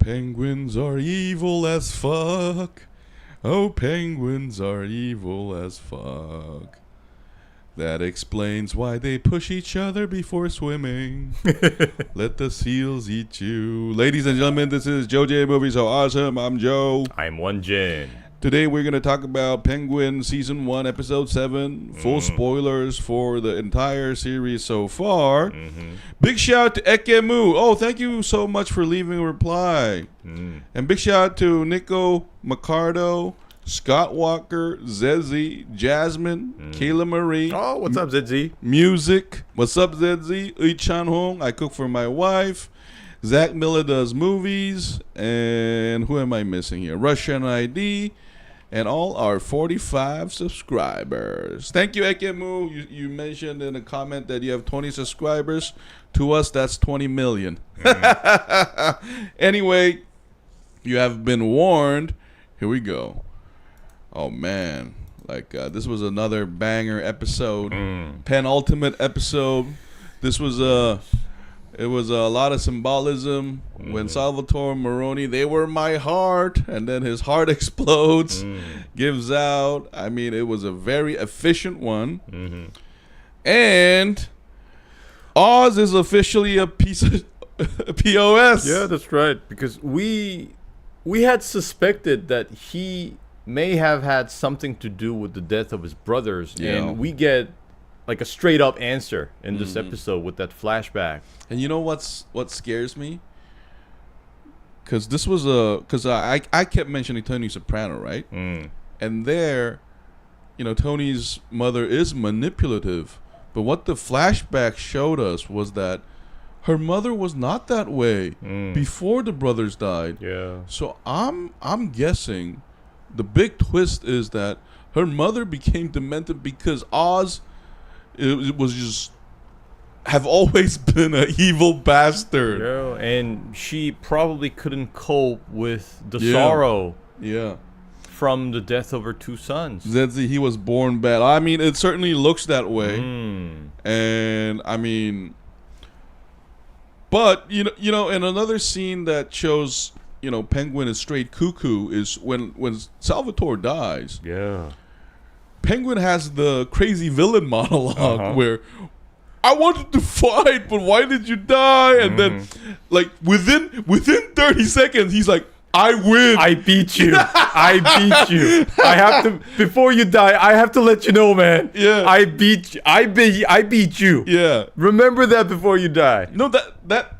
penguins are evil as fuck. Oh, penguins are evil as fuck. That explains why they push each other before swimming. Let the seals eat you. Ladies and gentlemen, this is JoeJinMovieSoAwesome. I'm Joe. I'm One Jin. Today we're going to talk about Penguin Season 1, Episode 7. Full spoilers for the entire series so far. Big shout out to Ekemu. Oh, thank you so much for leaving a reply. And big shout out to Nico Macardo, Scott Walker, Zezzy, Jasmine, Kayla Marie. Oh, what's up, Zedzi? Music. What's up, Zedzi? Chan Hong. I cook for my wife. Zach Miller does movies. And who am I missing here? Russian ID. And all our 45 subscribers. Thank you, Ekemu. You mentioned in a comment that you have 20 subscribers. To us, that's 20 million. Anyway, you have been warned. Here we go. Oh, man. This was another banger episode. Penultimate episode. This was It was a lot of symbolism. When Salvatore Maroni, they were my heart, and then his heart explodes, gives out. I mean, it was a very efficient one. And Oz is officially a piece of a POS. Yeah, that's right. Because we had suspected that he may have had something to do with the death of his brothers, and we get like a straight up answer in this episode with that flashback. And you know what scares me? Because this was I kept mentioning Tony Soprano, right? And there, Tony's mother is manipulative, but what the flashback showed us was that her mother was not that way before the brothers died. Yeah. So I'm guessing the big twist is that her mother became demented because Oz, it was just have always been an evil bastard. Yeah, and she probably couldn't cope with the sorrow. Yeah. From the death of her two sons. Zedzi, he was born bad. I mean, it certainly looks that way. And I mean, but in another scene that shows Penguin is straight cuckoo is when Salvatore dies. Yeah. Penguin has the crazy villain monologue where I wanted to fight, but why did you die? And then, within 30 seconds, he's like, I win. I beat you. I beat you. I have to, before you die, I have to let you know, man. Yeah. I beat you. I beat you. Yeah. Remember that before you die. No, that.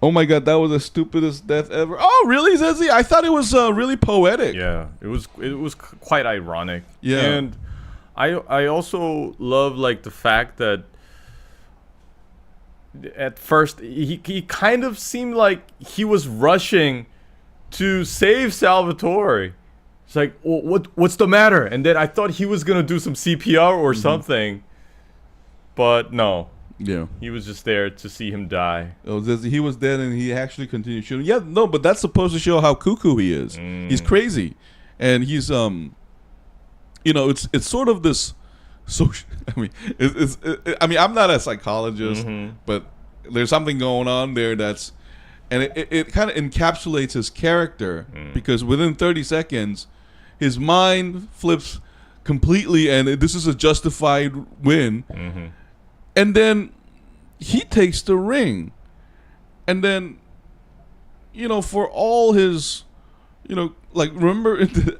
Oh my God, that was the stupidest death ever. Oh, really, Zezzy? I thought it was really poetic. Yeah, it was quite ironic. Yeah. And I also love the fact that at first he kind of seemed like he was rushing to save Salvatore. It's like, what's the matter? And then I thought he was gonna do some CPR or something, but no. Yeah, he was just there to see him die. Oh, he was dead, and he actually continued shooting. Yeah, no, but that's supposed to show how cuckoo he is. He's crazy, and he's it's sort of this. I'm not a psychologist, but there's something going on there that's, and it kind of encapsulates his character because within 30 seconds, his mind flips completely, and this is a justified win. And then he takes the ring. And then, for all his, remember in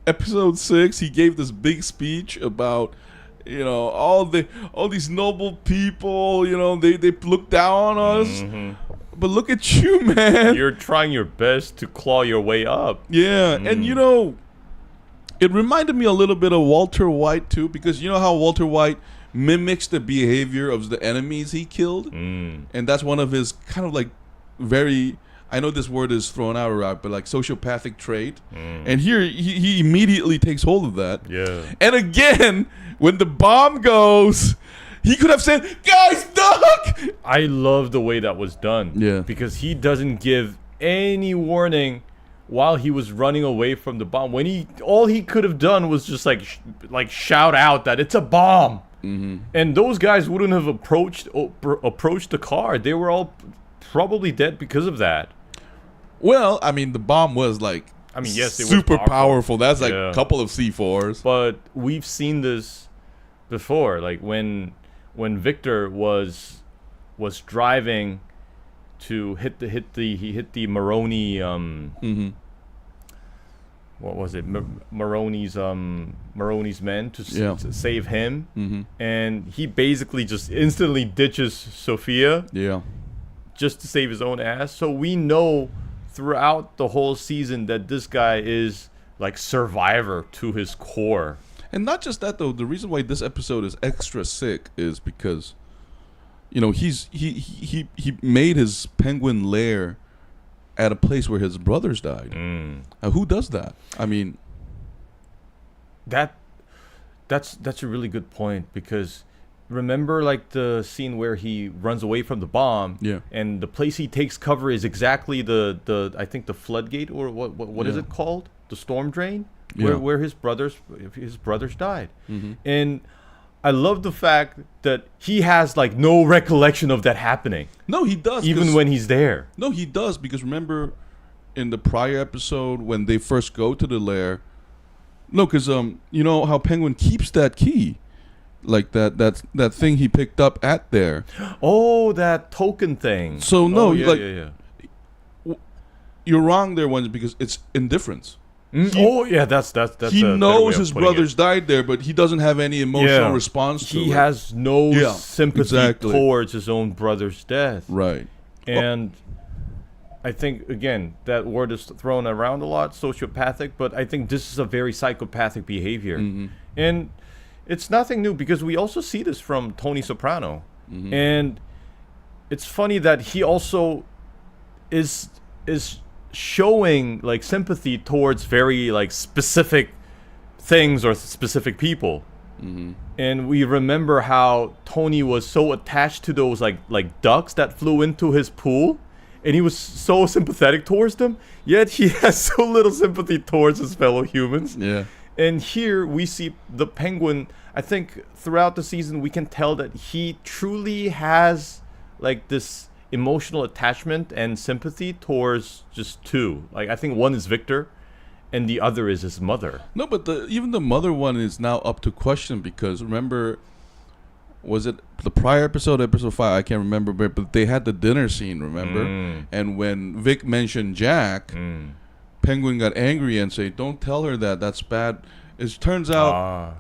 episode 6, he gave this big speech about, all these noble people, they look down on us. But look at you, man. You're trying your best to claw your way up. Yeah. And, it reminded me a little bit of Walter White, too, because you know how Walter White mimics the behavior of the enemies he killed, and that's one of his kind of very, I know this word is thrown out around, but sociopathic trait. And here he immediately takes hold of that. Yeah. And again, when the bomb goes, he could have said, "Guys, duck!" I love the way that was done. Yeah. Because he doesn't give any warning while he was running away from the bomb. When all he could have done was just shout out that it's a bomb. And those guys wouldn't have approached the car. They were all probably dead because of that. Well, I mean, the bomb was like, I mean, yes, it was super powerful. That's like Yeah. a couple of C4s. But we've seen this before, like when Victor was driving to hit the Maroni what was it, Maroni's men to save him, and he basically just instantly ditches Sophia just to save his own ass. So we know throughout the whole season that this guy is like survivor to his core. And not just that though. The reason why this episode is extra sick is because, you know, he made his penguin lair at a place where his brothers died. Now, who does that? I mean, that's a really good point, because remember like the scene where he runs away from the bomb, and the place he takes cover is exactly the I think the floodgate, or what is it called, the storm drain, where his brothers died. And I love the fact that he has like no recollection of that happening. No, he does, even when he's there. No, he does, because remember in the prior episode when they first go to the lair, because you know how Penguin keeps that key, like that thing he picked up at there. Oh, that token thing. So you're wrong there, one, because it's indifference. That's he knows his brothers died there, but he doesn't have any emotional response to it. He has no sympathy towards his own brother's death. Right. And I think, again, that word is thrown around a lot, sociopathic, but I think this is a very psychopathic behavior. And it's nothing new, because we also see this from Tony Soprano. And it's funny that he also is showing like sympathy towards very like specific things or specific people. And we remember how Tony was so attached to those like ducks that flew into his pool, and he was so sympathetic towards them, yet he has so little sympathy towards his fellow humans. And here we see the Penguin. I think throughout the season we can tell that he truly has like this emotional attachment and sympathy towards just two. Like, I think one is Victor and the other is his mother. No, but even the mother one is now up to question, because remember, was it the prior episode 5? I can't remember, but they had the dinner scene, remember? And when Vic mentioned Jack, Penguin got angry and said, "Don't tell her that. That's bad." It turns out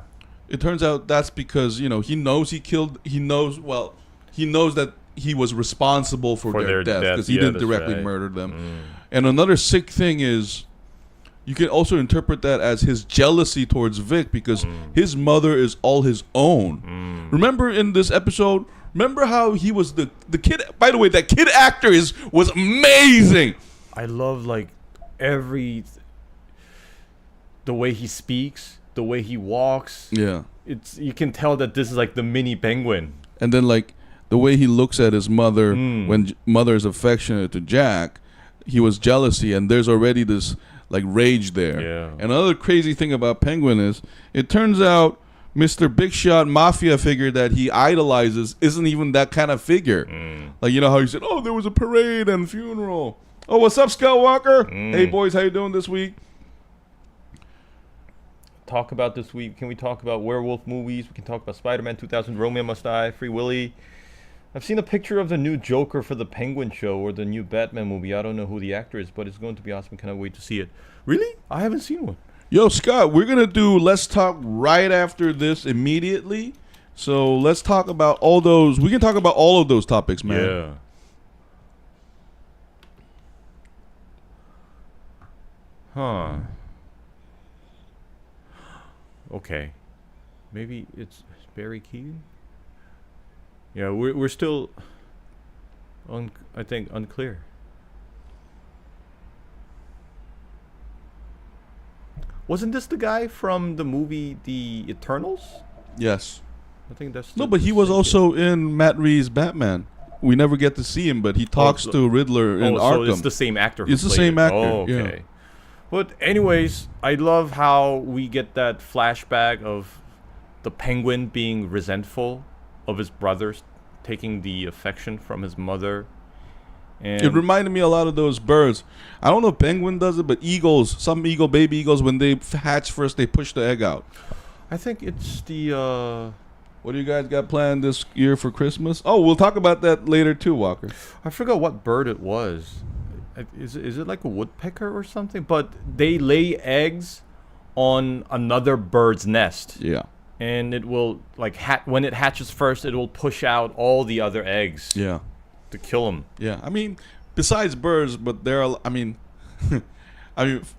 that's because, you know, he knows that he was responsible for their death, because he didn't directly murder them. And another sick thing is, you can also interpret that as his jealousy towards Vic, because his mother is all his own. Remember in this episode, remember how he was the kid? By the way, that kid actor was amazing. I love like the way he speaks, the way he walks. You can tell that this is like the mini Penguin. And then like the way he looks at his mother, when mother is affectionate to Jack, he was jealousy, and there's already this like rage there. And another crazy thing about Penguin is, it turns out Mr. Big Shot Mafia figure that he idolizes isn't even that kind of figure. Like, you know how he said, "Oh, there was a parade and funeral. Oh, what's up, Skywalker? Hey boys, how you doing this week?" Talk about this week. Can we talk about werewolf movies? We can talk about Spider-Man 2000, Romeo Must Die, Free Willy. I've seen a picture of the new Joker for the Penguin show, or the new Batman movie. I don't know who the actor is, but it's going to be awesome. Cannot wait to see it. Really? I haven't seen one. Yo, Scott, we're going to do Let's Talk right after this immediately. So let's talk about all those. We can talk about all of those topics, man. Okay. Maybe it's Barry Keoghan? Yeah, we're still, I think, unclear. Wasn't this the guy from the movie The Eternals? Yes. I think that's no, but he was also in Matt Reeves' Batman. We never get to see him, but he talks to Riddler in Arkham. So it's the same actor. It's the same actor. Oh, okay. Yeah. But anyways, I love how we get that flashback of the Penguin being resentful of his brothers taking the affection from his mother. And it reminded me a lot of those birds. I don't know if penguin does it, but eagles, some baby eagles, when they hatch first, they push the egg out. I think it's the. What do you guys got planned this year for Christmas? Oh, we'll talk about that later too, Walker. I forgot what bird it was. Is it like a woodpecker or something? But they lay eggs on another bird's nest. Yeah. And it will like when it hatches first, it will push out all the other eggs. Yeah. To kill them. Yeah. I mean, besides birds, but there are. I mean,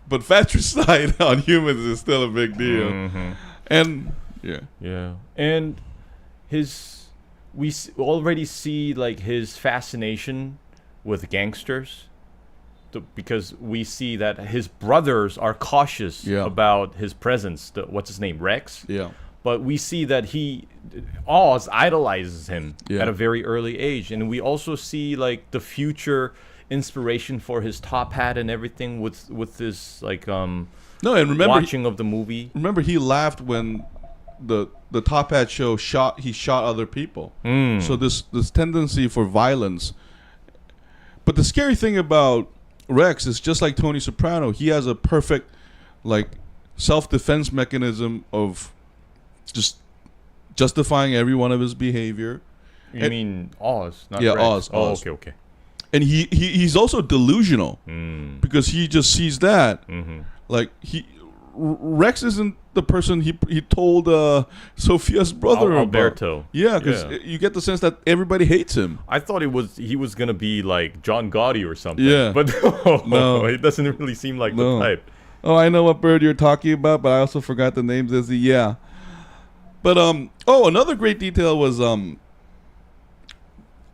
but fratricide on humans is still a big deal. Mm-hmm. And yeah. Yeah. And we already see like his fascination with gangsters. Because we see that his brothers are cautious about his presence. What's his name? Rex? Yeah. But we see that Oz idolizes him at a very early age. And we also see like the future inspiration for his top hat and everything with this like no, and remember watching of the movie. Remember he laughed when the Top Hat show shot other people. So this tendency for violence. But the scary thing about Rex is just like Tony Soprano, he has a perfect like self-defense mechanism of just justifying every one of his behavior. You mean Oz, not Rex. Oz. Oh, Oz. okay. And he's also delusional because he just sees that. Like Rex isn't the person he told Sophia's brother Alberto. About. Yeah, because you get the sense that everybody hates him. I thought he was gonna be like John Gotti or something. Yeah, but no, it doesn't really seem like the type. Oh, I know what bird you're talking about, but I also forgot the names. Yeah, but another great detail was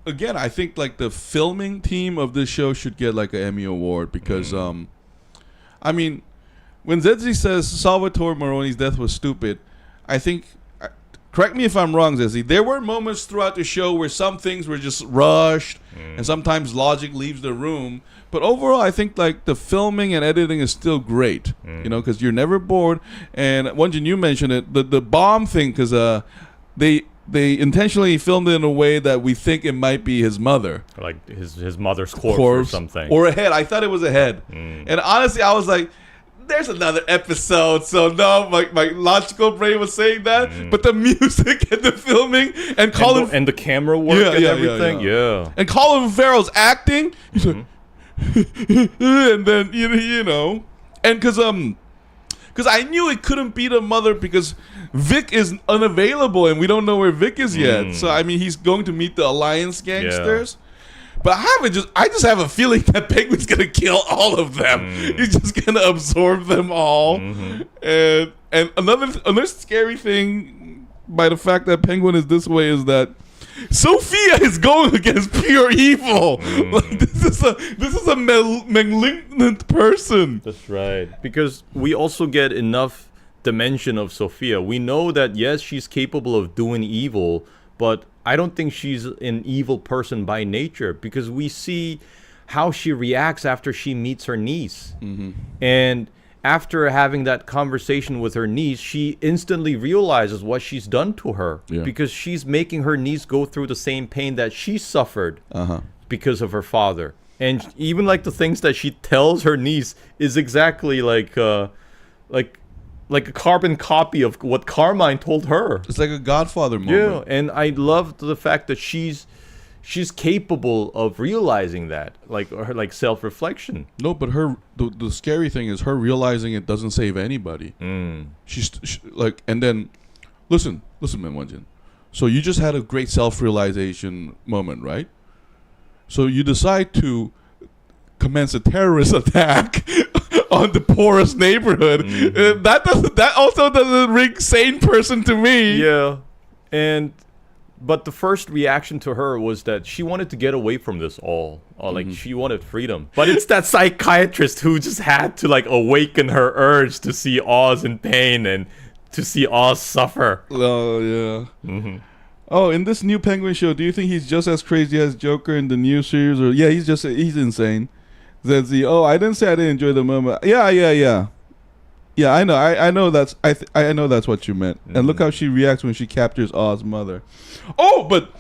again, I think like the filming team of this show should get like an Emmy award because I mean, when Zedzi says Salvatore Maroni's death was stupid, I think, correct me if I'm wrong, Zedzi, there were moments throughout the show where some things were just rushed and sometimes logic leaves the room. But overall, I think like the filming and editing is still great, you know, because you're never bored. And Wonjin, you mentioned it, the bomb thing, because they intentionally filmed it in a way that we think it might be his mother. Like his mother's corpse or something. Or a head. I thought it was a head. And honestly, I was like, there's another episode. So no, my logical brain was saying that. But the music and the filming and Colin... And the camera work and everything. Yeah. And Colin Farrell's acting. He's like... and then, you know... And because I knew it couldn't be the mother because Vic is unavailable and we don't know where Vic is yet. So I mean, he's going to meet the Alliance gangsters. But I just have a feeling that Penguin's gonna kill all of them. He's just gonna absorb them all. And another scary thing by the fact that Penguin is this way is that Sophia is going against pure evil. Like this is a malignant person. That's right. Because we also get enough dimension of Sophia. We know that yes, she's capable of doing evil, but I don't think she's an evil person by nature because we see how she reacts after she meets her niece. And after having that conversation with her niece, she instantly realizes what she's done to her because she's making her niece go through the same pain that she suffered because of her father. And even like the things that she tells her niece is exactly like a carbon copy of what Carmine told her. It's like a Godfather moment. Yeah, and I love the fact that she's capable of realizing that, like her like self-reflection. No, but the scary thing is her realizing it doesn't save anybody. She's like, and then listen, man, Wonjin. So you just had a great self-realization moment, right? So you decide to commence a terrorist attack on the poorest neighborhood. That also doesn't ring sane person to me. Yeah, but the first reaction to her was that she wanted to get away from this all. Like she wanted freedom. But it's that psychiatrist who just had to like awaken her urge to see Oz in pain and to see Oz suffer. Oh yeah. Oh, in this new Penguin show, do you think he's just as crazy as Joker in the new series? Or he's insane. Zedzi, I didn't say I didn't enjoy the moment. Yeah, I know. I know that's I know that's what you meant. And look how she reacts when she captures Oz's mother. Oh, but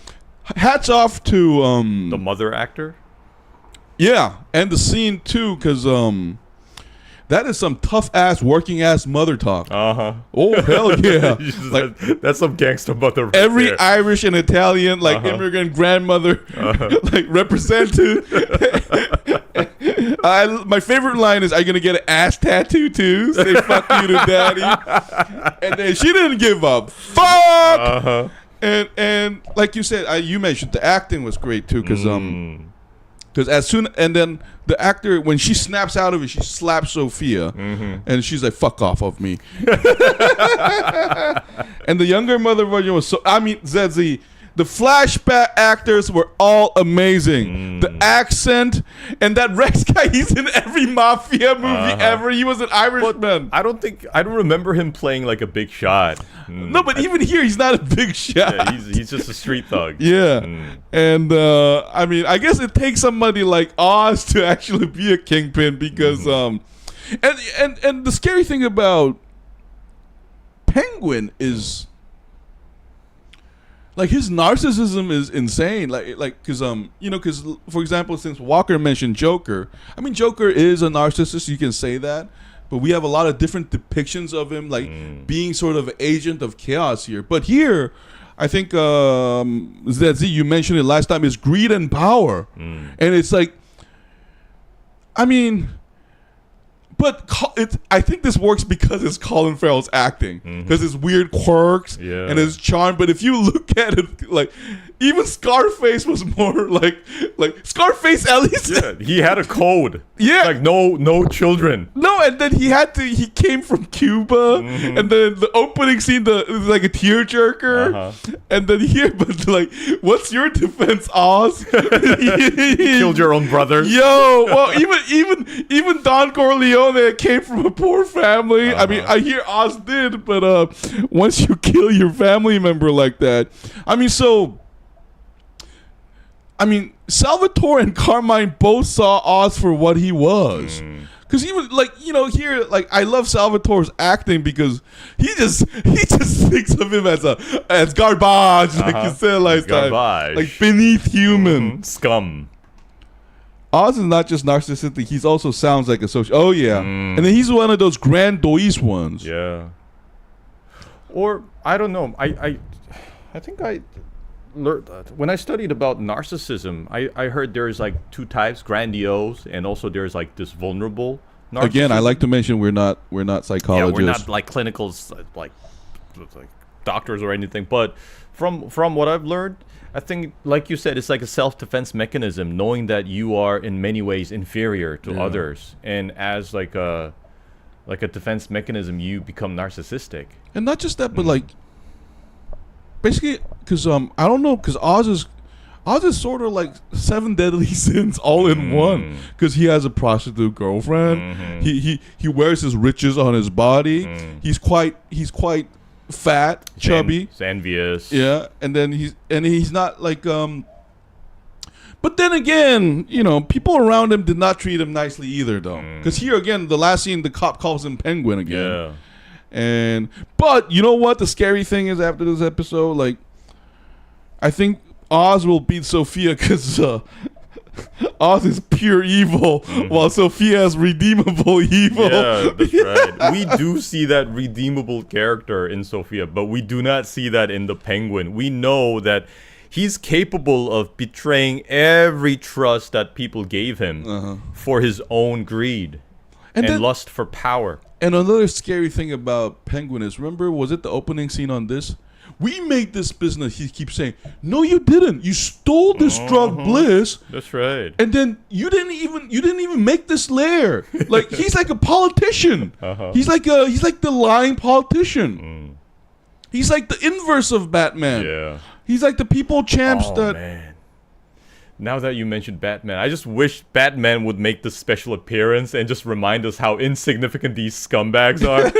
hats off to the mother actor. Yeah, and the scene too, because that is some tough ass, working ass mother talk. Oh hell yeah! Like, that's some gangster mother. Right every there. Irish and Italian, like immigrant grandmother, like represented. My favorite line is, "Are you gonna get an ass tattoo too? Say fuck you to daddy." And then she didn't give up. Fuck. And like you said, you mentioned the acting was great too, because as soon and then the actor, when she snaps out of it, she slaps Sophia, and she's like, "Fuck off of me." And the younger mother version was so. I mean, Zedzi, the flashback actors were all amazing. The accent and that Rex guy, he's in every mafia movie ever. He was an Irishman. I don't remember him playing like a big shot. No, but even here, he's not a big shot. Yeah, he's just a street thug. Yeah. And I mean, I guess it takes somebody like Oz to actually be a kingpin, because and the scary thing about Penguin is, like, his narcissism is insane. Like because because for example, since Walker mentioned Joker, I mean, Joker is a narcissist. You can say that. But we have a lot of different depictions of him, like being sort of an agent of chaos here. But here, I think Zedzi, you mentioned it last time, is greed and power. And it's like, I mean, but I think this works because it's Colin Farrell's acting, because his weird quirks and his charm. But if you look at it, like, even Scarface was more like Scarface at least. Yeah, he had a code. Yeah, like no children. No, and then he came from Cuba, and then the opening scene, it was like a tearjerker, and then here, but like, what's your defense, Oz? You killed your own brother. Yo, well, even Don Corleone came from a poor family. I mean, I hear Oz did, but once you kill your family member like that, I mean, Salvatore and Carmine both saw Oz for what he was. Because even, like, here, like, I love Salvatore's acting, because he just thinks of him as garbage, like you said last time, like beneath human scum. Oz is not just narcissistic; he's also sounds like a social. Oh yeah, and then he's one of those grandiose ones. Yeah. Or I don't know. I think I learned when I studied about narcissism. I heard there's like two types: grandiose, and also there's like this vulnerable narcissism. Again, I like to mention we're not psychologists. Yeah, we're not like clinicals, like doctors or anything. But from what I've learned, I think, like you said, it's like a self-defense mechanism, knowing that you are in many ways inferior to others, and as like a defense mechanism, you become narcissistic. And not just that, but like, basically, because I don't know, because Oz is sort of like 7 deadly sins all in one, because he has a prostitute girlfriend. He wears his riches on his body. He's quite fat, chubby. He's envious. Yeah, and then he's not like but then again, people around him did not treat him nicely either, though. Because here again, the last scene, the cop calls him Penguin again. Yeah. But you know what? The scary thing is, after this episode, like, I think Oz will beat Sophia, because Oz is pure evil, while Sophia is redeemable evil. Yeah, that's right. We do see that redeemable character in Sophia, but we do not see that in the Penguin. We know that he's capable of betraying every trust that people gave him for his own greed and lust for power. And another scary thing about Penguin is, remember, was it the opening scene on this? We made this business. He keeps saying, "No, you didn't. You stole this drug bliss." That's right. And then you didn't even make this Lair. Like, he's like a politician. He's like the lying politician. He's like the inverse of Batman. Yeah. He's like the people champs Man. Now that you mentioned Batman, I just wish Batman would make this special appearance and just remind us how insignificant these scumbags are.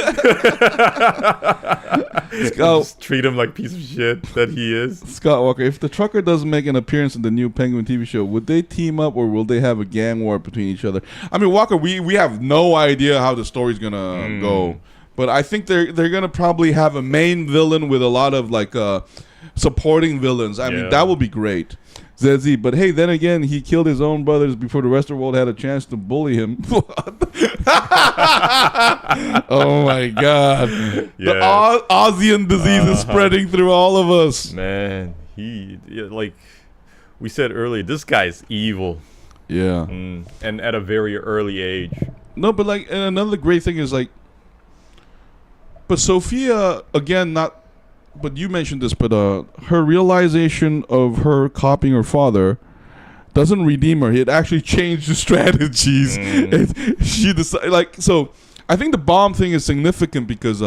Just treat him like piece of shit that he is. Scott Walker, if the trucker doesn't make an appearance in the new Penguin TV show, would they team up, or will they have a gang war between each other? I mean, Walker, we have no idea how the story's gonna go, but I think they're gonna probably have a main villain with a lot of like supporting villains. I mean, Yeah. that would be great. Zezzy, but hey, then again, he killed his own brothers before the rest of the world had a chance to bully him. Oh my God. The Ozian disease is spreading through all of us. Man, like we said earlier, this guy's evil. Yeah. And at a very early age. No, but like, and another great thing is like, but Sophia, again, but you mentioned this, but her realization of her copying her father doesn't redeem her. It actually changed the strategies. And she decided, like, so I think the bomb thing is significant because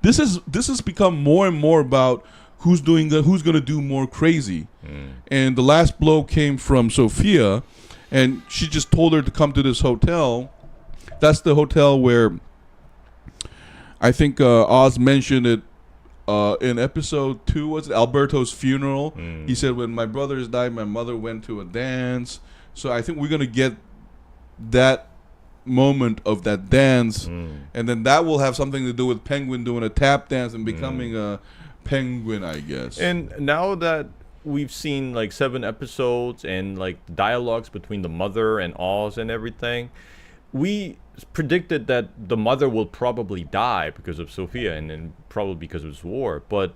this has become more and more about who's going to do more crazy. And the last blow came from Sophia, and she just told her to come to this hotel. That's the hotel where I think Oz mentioned it in episode 2. Was it Alberto's funeral? He said, when my brothers died, my mother went to a dance. So I think we're going to get that moment of that dance, and then that will have something to do with Penguin doing a tap dance and becoming a penguin, I guess. And now that we've seen like 7 episodes and like dialogues between the mother and Oz and everything, we predicted that the mother will probably die because of Sophia and then probably because of this war. But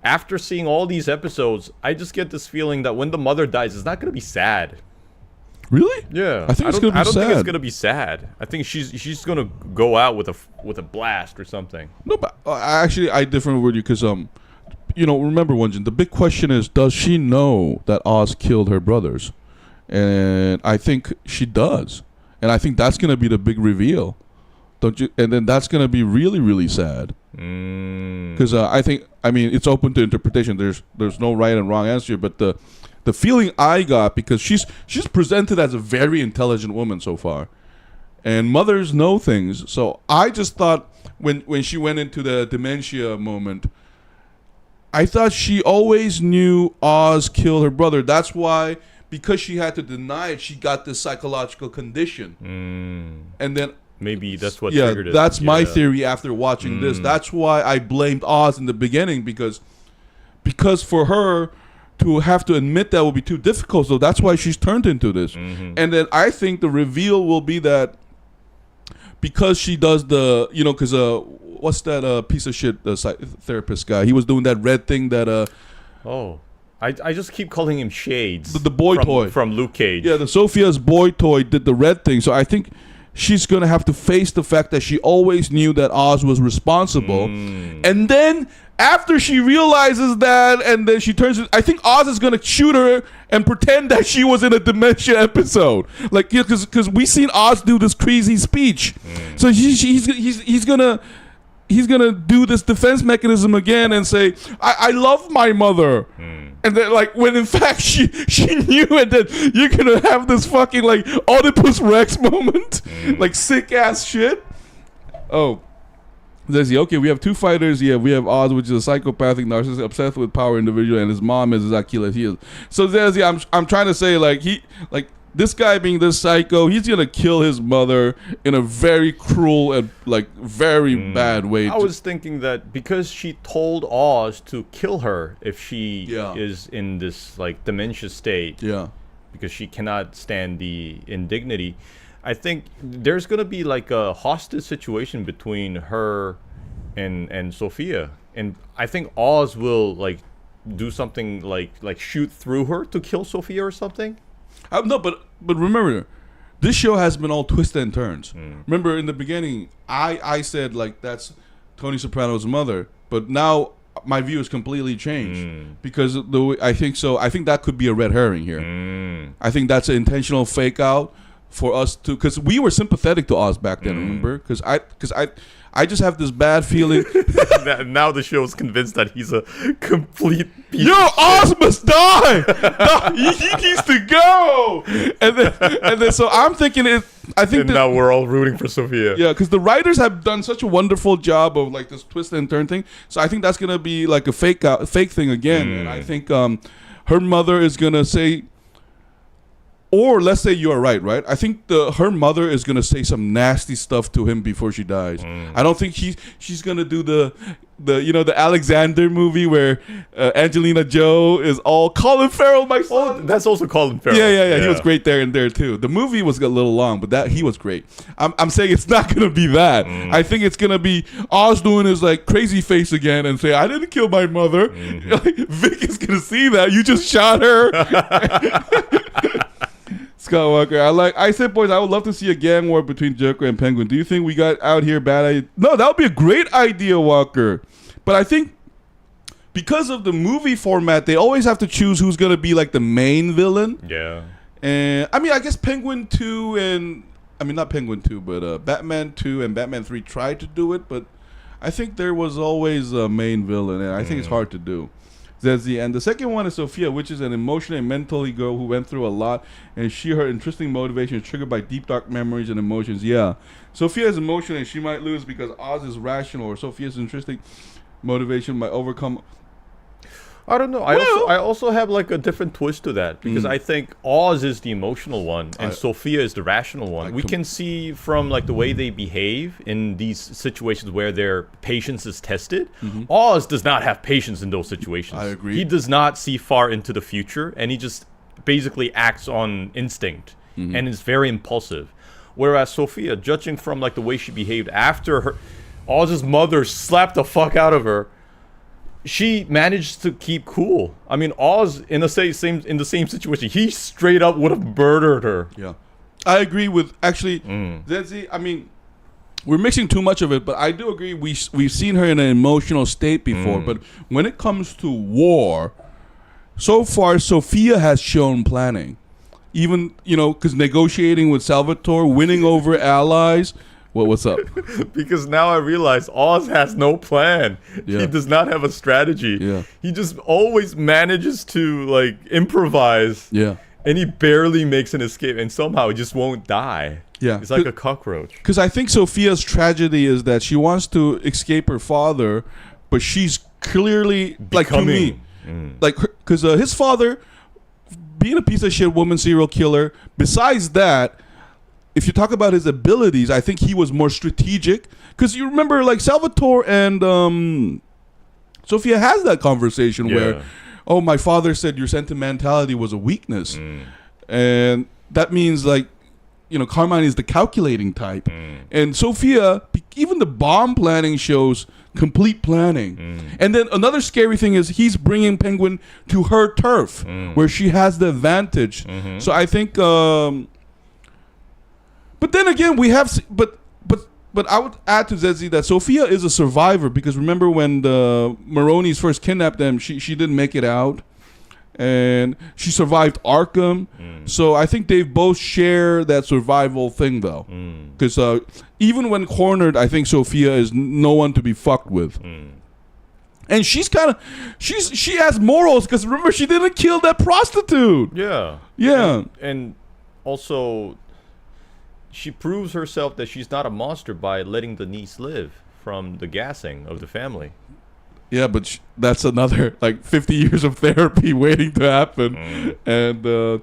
after seeing all these episodes, I just get this feeling that when the mother dies, it's not going to be sad. Really? Yeah, I think it's gonna be sad. I don't think it's gonna be sad. I think she's gonna go out with a blast or something. No, but actually, I differ with you because remember, Wonjin, the big question is, does she know that Oz killed her brothers? And I think she does, and I think that's gonna be the big reveal, don't you? And then that's gonna be really, really sad. Because I mean, it's open to interpretation. There's no right and wrong answer, but the feeling I got, because she's presented as a very intelligent woman so far, and mothers know things. So I just thought when she went into the dementia moment, I thought she always knew Oz killed her brother. That's why, because she had to deny it, she got this psychological condition. And then maybe that's what triggered it. That's my theory after watching this. That's why I blamed Oz in the beginning, because for her to have to admit that will be too difficult. So that's why she's turned into this. And then I think the reveal will be that because she does the, because what's that piece of shit therapist guy? He was doing that red thing that I just keep calling him Shades. The boy toy from Luke Cage. Yeah, the Sophia's boy toy did the red thing. So I think she's gonna have to face the fact that she always knew that Oz was responsible, and then after she realizes that, and then she turns it, I think Oz is gonna shoot her and pretend that she was in a dementia episode, like, because we seen Oz do this crazy speech, so he's gonna do this defense mechanism again and say, I love my mother. And then, like, when in fact she knew it, that you're gonna have this fucking like Oedipus Rex moment, like sick ass shit. Oh, Zezzy, okay, we have 2 fighters. Yeah, we have Oz, which is a psychopathic narcissist, obsessed with power individual, and his mom is Achilles. So Zezzy, I'm trying to say, like, this guy being this psycho, he's gonna kill his mother in a very cruel and like very bad way. I was thinking that because she told Oz to kill her if she is in this like dementia state, because she cannot stand the indignity, I think there's gonna be like a hostage situation between her and Sophia, and I think Oz will like do something like shoot through her to kill Sophia or something. No, but remember, this show has been all twists and turns. Remember, in the beginning, I said, like, that's Tony Soprano's mother, but now my view has completely changed because the way I think so. I think that could be a red herring here. I think that's an intentional fake out for us to, because we were sympathetic to Oz back then. Remember, because I just have this bad feeling. Now the show's convinced that he's a complete piece Oz must die. No, he needs to go. And then so I'm thinking it. I think and now we're all rooting for Sophia. Yeah, because the writers have done such a wonderful job of like this twist and turn thing. So I think that's gonna be like a fake thing again. And I think her mother is gonna say, Or let's say you're right? I think her mother is gonna say some nasty stuff to him before she dies. I don't think she's gonna do the Alexander movie where Angelina Joe is all Colin Farrell, my son. Oh, that's also Colin Farrell. Yeah. He was great there and there too. The movie was a little long, but he was great. I'm saying it's not gonna be that. I think it's gonna be Oz doing his like crazy face again and say, "I didn't kill my mother." Like, Vic is gonna see that you just shot her. Scott Walker, I said, boys, I would love to see a gang war between Joker and Penguin. Do you think we got out here bad idea? No, that would be a great idea, Walker. But I think because of the movie format, they always have to choose who's going to be like the main villain. Yeah. And I mean, I guess Penguin 2 and, I mean, not Penguin 2, but Batman 2 and Batman 3 tried to do it. But I think there was always a main villain, and I think it's hard to do. Zezzy. And the second one is Sophia, which is an emotionally and mentally girl who went through a lot, and her interesting motivation is triggered by deep dark memories and emotions. Yeah, Sophia is emotional and she might lose because Oz is rational, or Sophia's interesting motivation might overcome. I don't know. I also have like a different twist to that, because I think Oz is the emotional one and Sophia is the rational one. We can see from like the way they behave in these situations where their patience is tested. Oz does not have patience in those situations. I agree. He does not see far into the future, and he just basically acts on instinct and is very impulsive. Whereas Sophia, judging from like the way she behaved after Oz's mother slapped the fuck out of her, she managed to keep cool. I mean, Oz in the same situation, he straight up would have murdered her. Yeah, I agree with actually. Zezzy, I mean, we're mixing too much of it, but I do agree. We've seen her in an emotional state before, but when it comes to war, so far Sophia has shown planning. Even because negotiating with Salvatore, winning over allies. What's up? Because now I realize Oz has no plan. Yeah. He does not have a strategy. Yeah. He just always manages to like improvise. Yeah. And he barely makes an escape, and somehow he just won't die. Yeah. It's like a cockroach. Because I think Sophia's tragedy is that she wants to escape her father, but she's clearly like to me, like because his father being a piece of shit woman serial killer. Besides that, if you talk about his abilities, I think he was more strategic. Because you remember, like, Salvatore and Sophia has that conversation where, oh, my father said your sentimentality was a weakness. And that means, like, Carmine is the calculating type. And Sophia, even the bomb planning shows complete planning. And then another scary thing is he's bringing Penguin to her turf, where she has the advantage. So I think... But then again, we have, but I would add to Zezzy that Sophia is a survivor, because remember when the Maronis first kidnapped them, she didn't make it out, and she survived Arkham. So I think they both share that survival thing, though, because even when cornered, I think Sophia is no one to be fucked with. And she has morals, because remember she didn't kill that prostitute. Yeah. And also, she proves herself that she's not a monster by letting the niece live from the gassing of the family. Yeah, but that's another like 50 years of therapy waiting to happen. And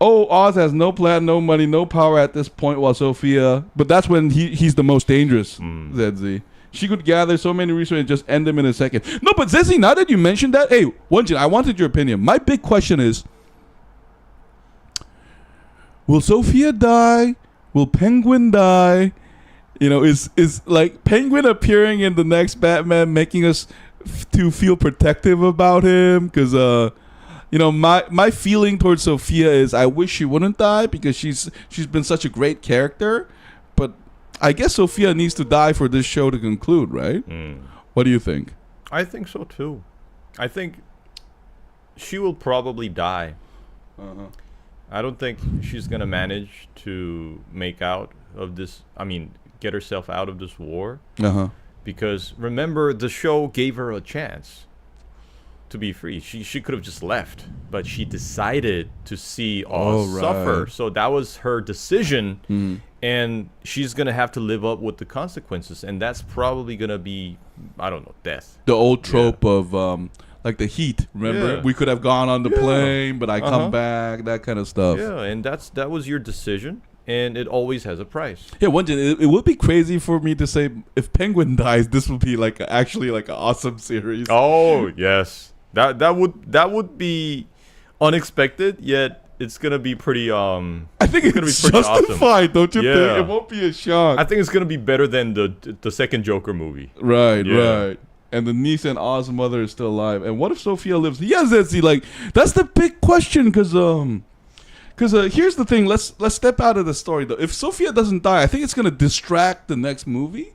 Oz has no plan, no money, no power at this point, while Sophia, but that's when he's the most dangerous. Zezzy, she could gather so many resources and just end them in a second. No, but Zezzy, now that you mentioned that, hey, Wonjin, I wanted your opinion. My big question is, will Sophia die? Will Penguin die? Is like Penguin appearing in the next Batman making us to feel protective about him? Because my feeling towards Sophia is I wish she wouldn't die, because she's been such a great character. But I guess Sophia needs to die for this show to conclude, right? What do you think? I think so too. I think she will probably die. I don't think she's gonna manage to make out of this. I mean, get herself out of this war. Because remember, the show gave her a chance to be free. She could have just left, but she decided to see Oz suffer. So that was her decision, and she's gonna have to live up with the consequences, and that's probably gonna be, I don't know, death. The old trope of like the heat. Remember, Yeah. we could have gone on the Yeah. plane, but I Uh-huh. come back. That kind of stuff. Yeah, and that was your decision, and it always has a price. Yeah, it would be crazy for me to say if Penguin dies, this would be like actually like an awesome series. Oh yes, that would be unexpected, yet it's gonna be pretty. I think it's gonna be pretty justified, awesome. don't you Yeah. think? It won't be a shock. I think it's gonna be better than the second Joker movie. Right, Yeah. right. And the niece and Oz's mother is still alive. And what if Sophia lives? Yes, Etsy. Like that's the big question, because here's the thing. Let's step out of the story though. If Sophia doesn't die, I think it's gonna distract the next movie,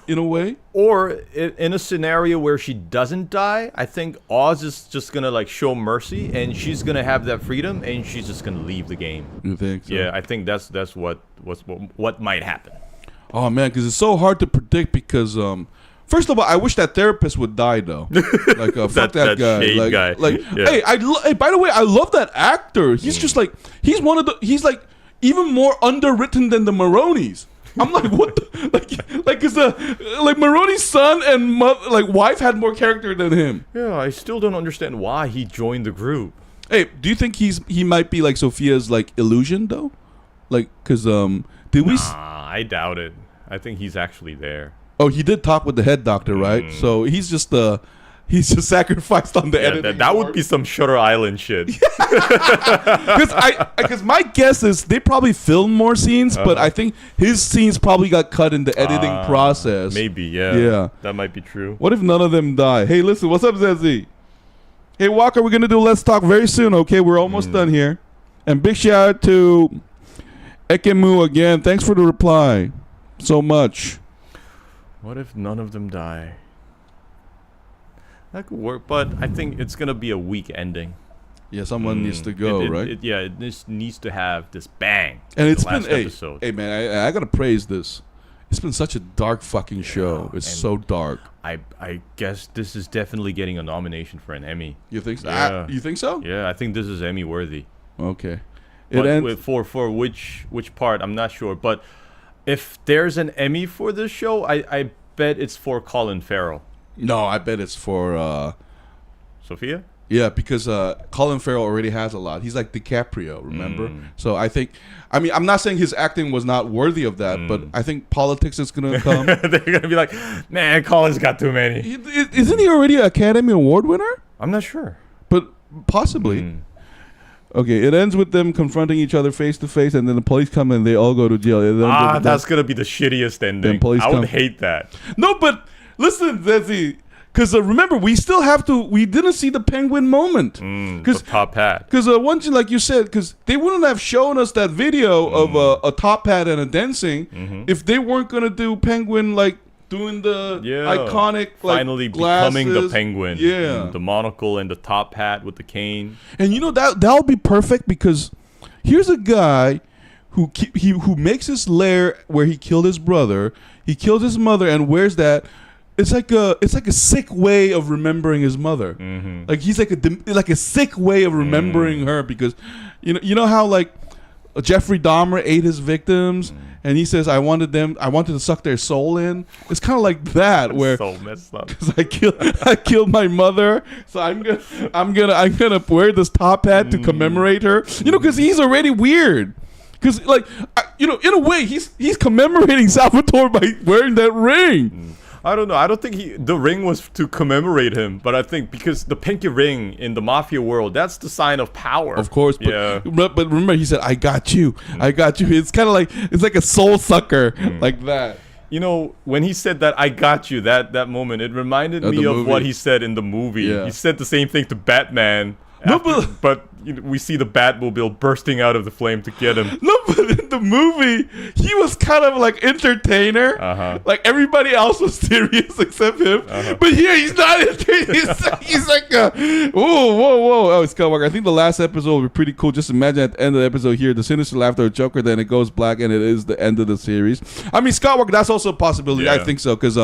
in a way. Or in a scenario where she doesn't die, I think Oz is just gonna like show mercy, and she's gonna have that freedom, and she's just gonna leave the game. You think? So? Yeah, I think that's what might happen. Oh man, because it's so hard to predict. Because first of all, I wish that therapist would die though. Like fuck that guy. shade guy. Like Yeah. hey, by the way, I love that actor. He's just like he's like even more underwritten than the Maronis. I'm like, what? Because Maroni's son and wife had more character than him. Yeah, I still don't understand why he joined the group. Hey, do you think he might be like Sophia's like illusion though? Like, cause did we? I doubt it. I think he's actually there. Oh, he did talk with the head doctor, right? So he's just sacrificed on the editing. That would be some Shutter Island shit. Because my guess is they probably filmed more scenes, but I think his scenes probably got cut in the editing process. Maybe, yeah. Yeah. That might be true. What if none of them die? Hey, listen, what's up, Zezzy? Hey, Walker, we're gonna do Let's Talk very soon. Okay, we're almost done here. And big shout out to Ekemu again. Thanks for the reply so much. What if none of them die? That could work, but I think it's gonna be a weak ending. Yeah, someone needs to go, right? It just needs to have this bang. And it's the been last episode. hey man, I gotta praise this. It's been such a dark fucking show. It's so dark. I guess this is definitely getting a nomination for an Emmy. You think so? Yeah. You think so? Yeah, I think this is Emmy worthy. Okay. But for which part, I'm not sure. But if there's an Emmy for this show, I bet it's for Colin Farrell. No, I bet it's for Sophia? yeah, because Colin Farrell already has a lot. He's like DiCaprio, remember? So I think, I mean, I'm not saying his acting was not worthy of that, but I think politics is gonna come. They're gonna be like, man, Colin's got too many. Isn't he already an Academy Award winner? I'm not sure. But possibly. Okay, it ends with them confronting each other face to face, and then the police come and they all go to jail. That's gonna be the shittiest ending. police I would come. hate that. No, but listen, Zezzy, because remember, we still have to. We didn't see the penguin moment. The top hat. Because one thing, like you said, because they wouldn't have shown us that video of a top hat and a dancing if they weren't gonna do penguin like doing the iconic like finally glasses. becoming the penguin. Yeah, The monocle and the top hat with the cane. and you know that'll be perfect because here's a guy who makes his lair where he killed his brother, he killed his mother, and wears that. It's like a sick way of remembering his mother. Like he's like a sick way of remembering her because, you know how like Jeffrey Dahmer ate his victims and he says I wanted to suck their soul in. It's kind of like that where So messed up. because I killed my mother, so I'm gonna wear this top hat to commemorate her. You know, because he's already weird. Because like in a way he's commemorating Salvatore by wearing that ring. I don't know. I don't think the ring was to commemorate him, but I think because the pinky ring in the mafia world, that's the sign of power. Of course, but, yeah. but remember he said, I got you. It's kind of like, it's like a soul sucker, like that. You know, when he said that, I got you, that moment, it reminded me of what he said in the movie. Yeah. He said the same thing to Batman. No, but we see the Batmobile bursting out of the flame to get him. No, but in the movie, he was kind of like entertainer. Like everybody else was serious except him. But here he's not entertaining. He's like, whoa. Oh, Scott Walker. I think the last episode will be pretty cool. Just imagine at the end of the episode here, the sinister laughter of Joker, then it goes black and it is the end of the series. I mean, Scott Walker, that's also a possibility. Yeah. I think so, because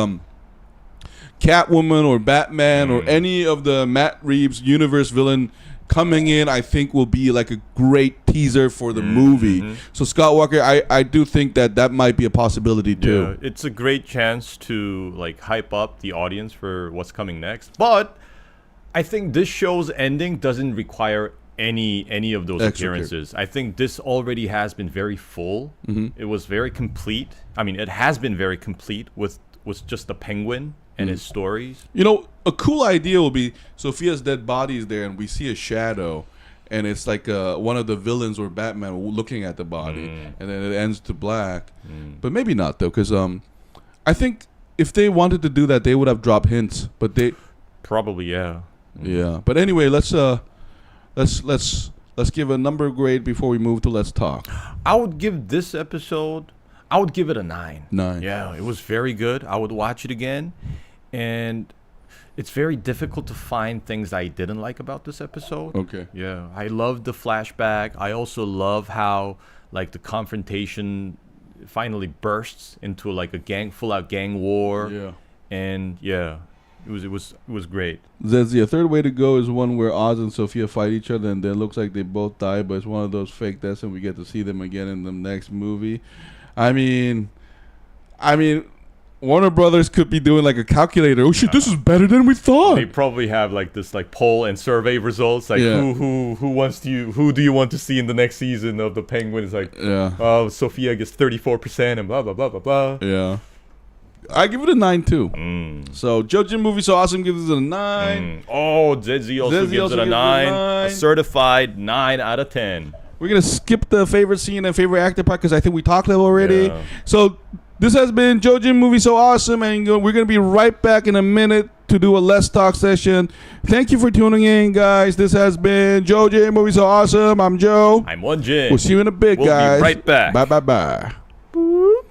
Catwoman or Batman or any of the Matt Reeves universe villain coming in, I think will be like a great teaser for the movie. So Scott Walker, I do think that might be a possibility too. Yeah, it's a great chance to like hype up the audience for what's coming next. But I think this show's ending doesn't require any of those Extra appearances. I think this already has been very full. It was very complete. I mean, it has been very complete with just the Penguin and his stories. You know, a cool idea would be Sophia's dead body is there, and we see a shadow, and it's like one of the villains or Batman looking at the body, and then it ends to black. But maybe not though, because I think if they wanted to do that, they would have dropped hints. But they probably yeah. But anyway, let's give a number grade before we move to Let's Talk. I would give this episode, I would give it a 9. 9. Yeah, it was very good. I would watch it again. And it's very difficult to find things I didn't like about this episode. Okay. Yeah, I loved the flashback. I also love how like the confrontation finally bursts into like a full-out gang war. Yeah. And yeah, it was great. Zezzy, a third way to go is one where Oz and Sophia fight each other, and then it looks like they both die, but it's one of those fake deaths, and we get to see them again in the next movie. I mean, Warner Brothers could be doing like a calculator. Oh shit, this is better than we thought. They probably have like this like poll and survey results, like who do you want to see in the next season of the Penguin? It's like Sophia gets 34% and blah blah blah blah blah. Yeah. I give it a 9 too. So JoeJinMovieSoAwesome gives it a 9. Oh, Zezzy also gives it a 9. A certified 9 out of 10. We're gonna skip the favorite scene and favorite actor part because I think we talked about it already. Yeah. So this has been JoeJinMovieSoAwesome, and we're gonna be right back in a minute to do a Let's Talk session. Thank you for tuning in, guys. This has been JoeJinMovieSoAwesome. I'm Joe. I'm Wonjin. We'll see you in a bit, guys. We'll be right back. Bye, bye, bye. Ooh.